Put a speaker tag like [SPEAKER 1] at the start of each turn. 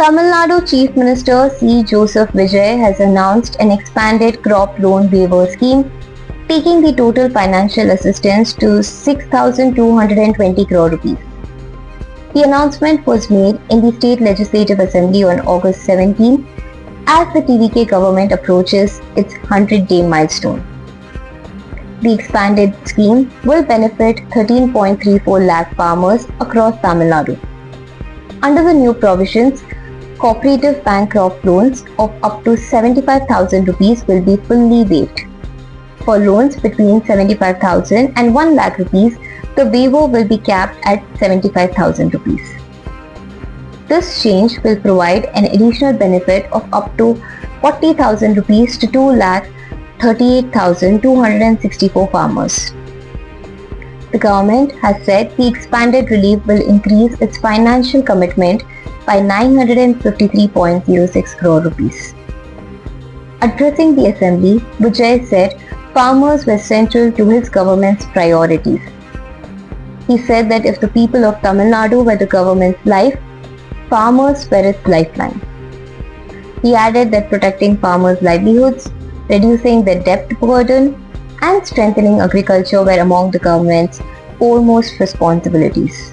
[SPEAKER 1] Tamil Nadu Chief Minister C. Joseph Vijay has announced an expanded crop loan waiver scheme, taking the total financial assistance to 6,220 crore rupees. The announcement was made in the State Legislative Assembly on August 17 as the TVK government approaches its 100-day milestone. The expanded scheme will benefit 13.34 lakh farmers across Tamil Nadu. Under the new provisions, cooperative bank crop loans of up to 75,000 rupees will be fully waived. For loans between 75,000 and 1 lakh rupees, the waiver will be capped at 75,000 rupees. This change will provide an additional benefit of up to 40,000 rupees to 2,38,264 farmers. The government has said the expanded relief will increase its financial commitment by 953.06 crore rupees. Addressing the assembly, Vijay said farmers were central to his government's priorities. He said that if the people of Tamil Nadu were the government's life, farmers were its lifeline. He added that protecting farmers' livelihoods, reducing their debt burden, and strengthening agriculture were among the government's foremost responsibilities.